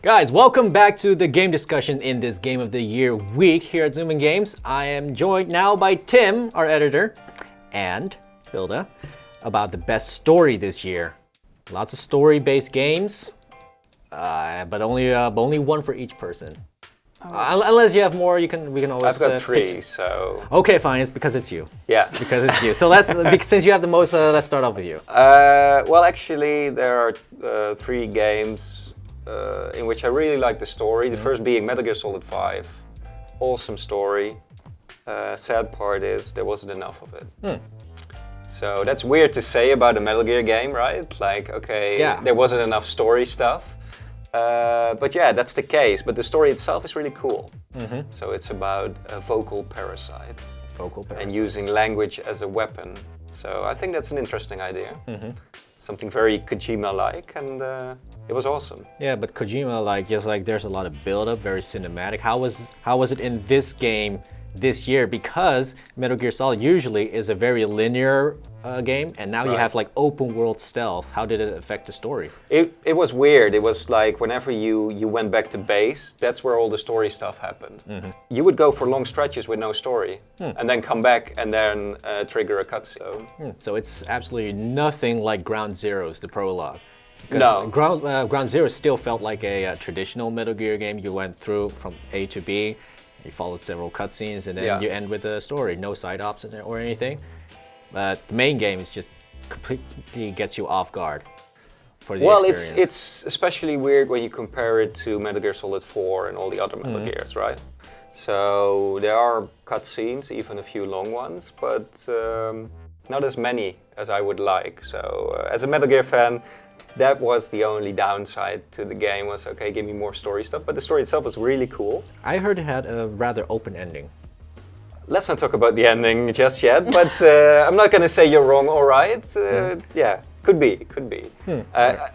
Guys, welcome back to the game discussion in this Game of the Year week here at Zoomin Games. I am joined now by Tim, our editor, and Hilde about the best story this year. Lots of story-based games, but only one for each person. Unless you have more, we can always. I've got three, so. Okay, fine. It's because it's you. Yeah. Because it's you. So since you have the most, let's start off with you. Well, actually, there are three games in which I really like the story. The first being Metal Gear Solid 5. Awesome story. Sad part is there wasn't enough of it. So that's weird to say about a Metal Gear game, right? Like, okay, there wasn't enough story stuff. But yeah, that's the case. But the story itself is really cool. So it's about a vocal parasite. And using language as a weapon. So I think that's an interesting idea. Something very Kojima-like, and it was awesome. Yeah, but Kojima, just there's a lot of build-up, very cinematic. How was it in this game this year? Because Metal Gear Solid usually is a very linear game, and now you have open world stealth. How did it affect the story? It was weird. It was like whenever you went back to base, that's where all the story stuff happened. You would go for long stretches with no story, and then come back and then trigger a cutscene. So it's absolutely nothing like Ground Zeroes, the prologue. No. Ground Zero still felt like a traditional Metal Gear game. You went through from A to B, you followed several cutscenes, and then you end with a story. No side ops in it or anything. But the main game is just completely gets you off guard for the experience. Well, it's especially weird when you compare it to Metal Gear Solid 4 and all the other Metal Gears, right? So there are cutscenes, even a few long ones, but not as many as I would like. So as a Metal Gear fan, that was the only downside to the game, was okay, give me more story stuff. But the story itself was really cool. I heard it had a rather open ending. Let's not talk about the ending just yet, but I'm not going to say you're wrong, all right? Yeah, could be.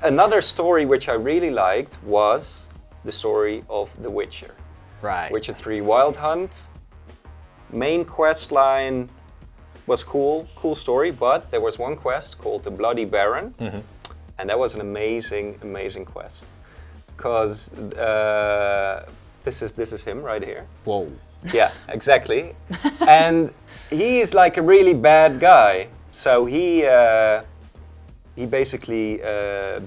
Another story which I really liked was the story of The Witcher. Right. Witcher 3 Wild Hunt. Main quest line was cool story, but there was one quest called the Bloody Baron. And that was an amazing quest. Because this is him right here. Whoa. Yeah, exactly. And he is like a really bad guy. So he basically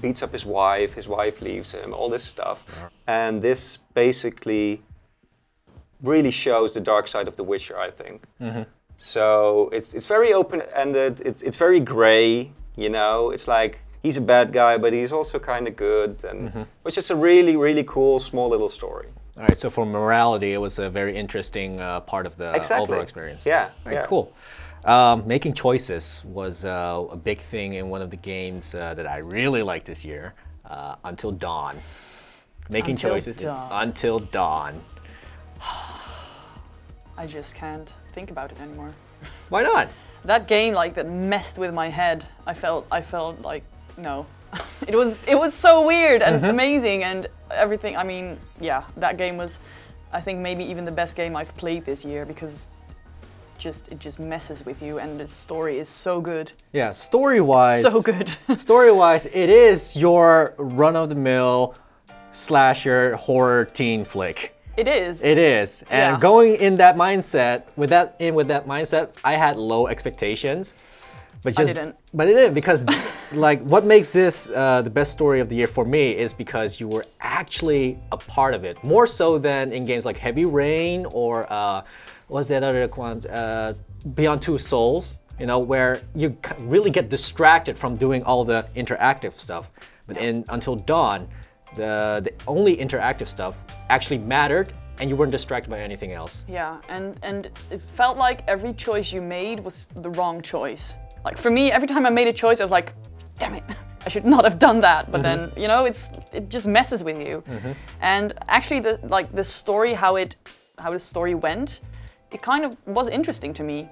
beats up his wife leaves him, all this stuff. And this basically really shows the dark side of The Witcher, I think. So it's very open-ended, it's very gray, you know, it's like he's a bad guy, but he's also kind of good, and which is a really cool, small little story. All right, so for morality, it was a very interesting part of the overall experience. Yeah. All right, cool. Making choices was a big thing in one of the games that I really liked this year, Until Dawn. Making choices Until Dawn. I just can't think about it anymore. Why not? That game, that messed with my head. I felt like, no. It was so weird and amazing and everything. I mean, yeah, that game was, I think, maybe even the best game I've played this year, because it just messes with you, and the story is so good. Yeah, story-wise. So good. Story-wise, it is your run-of-the-mill slasher horror teen flick. It is. It is. And going in that mindset, with that mindset, I had low expectations. But I didn't. But it did, because what makes this the best story of the year for me is because you were actually a part of it. More so than in games like Heavy Rain or what's that other one? Beyond Two Souls, where you really get distracted from doing all the interactive stuff. But in Until Dawn, the only interactive stuff actually mattered, and you weren't distracted by anything else. Yeah, and it felt like every choice you made was the wrong choice. Like for me, every time I made a choice, I was like, damn it, I should not have done that. But then, it just messes with you. And actually, the story, how the story went, it kind of was interesting to me.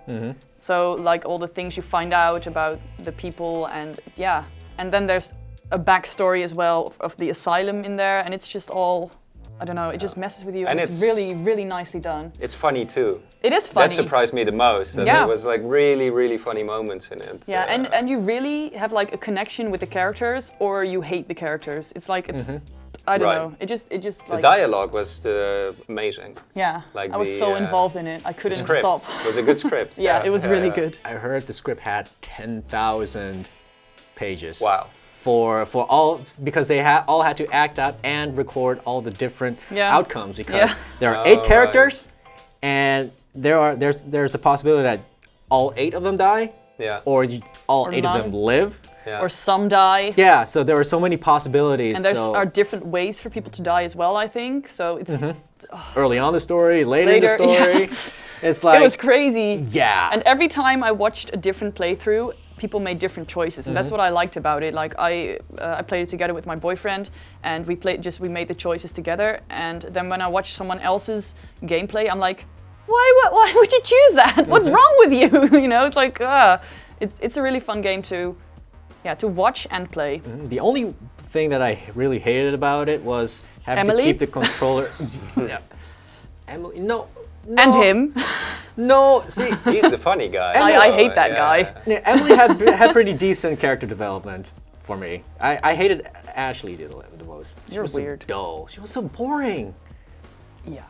So all the things you find out about the people, and then there's a backstory as well of the asylum in there, and it's just all, I don't know, it just messes with you, and it's really nicely done. It's funny too. It is funny. That surprised me the most. And there was really funny moments in it. Yeah, and you really have a connection with the characters, or you hate the characters. It's I don't Right. know. It just The like dialogue was amazing. yeah. like I was the, so involved in it. I couldn't Script stop. was a good script. Yeah, it was really yeah. good. I heard the script had 10,000 pages. Wow. For all because they all had to act out and record all the different Yeah. outcomes because Yeah. there are Oh, 8 characters and there's a possibility that all 8 of them die Yeah. or all Or 8 of them none. live. Yeah. Or some die. Yeah, so there are so many possibilities. And there so are different ways for people to die as well, I think. So it's early on the story, later in the Later, yeah, story, it's- it's like it was crazy. yeah. And every time I watched a different playthrough, people made different choices, and that's what I liked about it. Like I played it together with my boyfriend, and we made the choices together. And then when I watched someone else's gameplay, I'm like, why would you choose that? What's wrong with you? You know, it's like it's a really fun game to watch and play. The only thing that I really hated about it was having Emily? to keep the controller. Yeah. Emily, no. And him. No, see, He's the funny guy. I hate that Yeah. guy. yeah, Emily had pretty decent character development for me. I hated Ashley the most. She You're was so weird. dull. She was so boring. Yeah.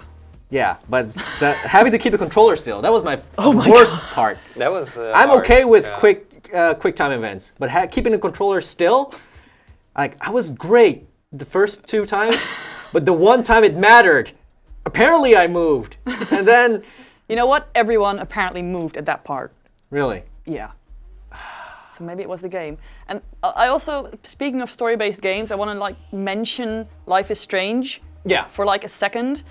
Yeah, but having to keep the controller still, that was my worst part. That was. I'm hard. okay with Yeah. quick time events, but keeping the controller still, like I was great the first 2 times, but the one time it mattered, apparently I moved, and then You know what? Everyone apparently moved at that part. really, Yeah. So maybe it was the game. And I also, speaking of story-based games, I want to like mention Life is Strange. Yeah. For like a second.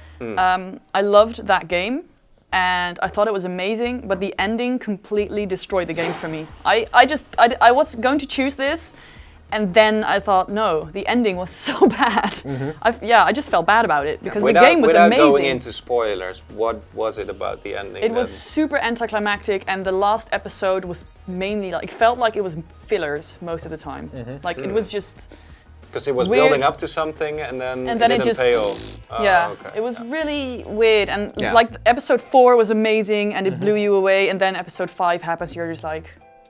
I loved that game, and I thought it was amazing. But the ending completely destroyed the game for me. I was going to choose this, and then I thought, no, the ending was so bad. I just felt bad about it because the game was without amazing. going into spoilers, what was it about the ending? It was super anticlimactic, and the last episode was mainly like felt like it was fillers most of the time. Like it was just because it was weird. building up to something and then And then it didn't just- pay off. Oh, yeah, okay. it was really weird. And Yeah. like episode 4 was amazing, and it blew you away. And then episode 5 happens, you're just like,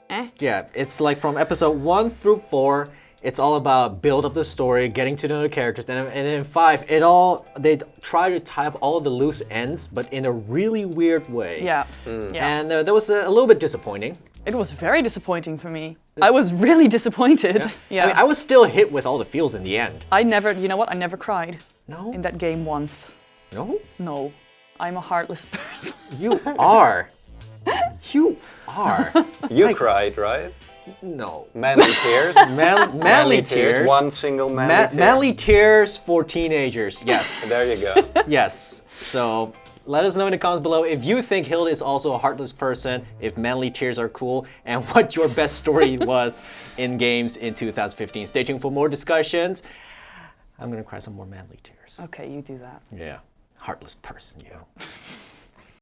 eh. yeah, it's like from episode 1 through 4. It's all about build up the story, getting to know the characters, and in 5, they try to tie up all the loose ends, but in a really weird way. Yeah, yeah. And that was a little bit disappointing. It was very disappointing for me. I was really disappointed. Yeah. I mean, I was still hit with all the feels in the end. I never, you know what? I never cried No? in that game once. No? No, I'm a heartless person. You are. You are. You cried, right? No. Manly tears. Manly tears. One single manly tear. Manly tears for teenagers. Yes. There you go. Yes. So let us know in the comments below if you think Hilde is also a heartless person, if manly tears are cool, and what your best story was in games in 2015. Stay tuned for more discussions. I'm gonna cry some more manly tears. Okay, you do that. Yeah. Heartless person, you.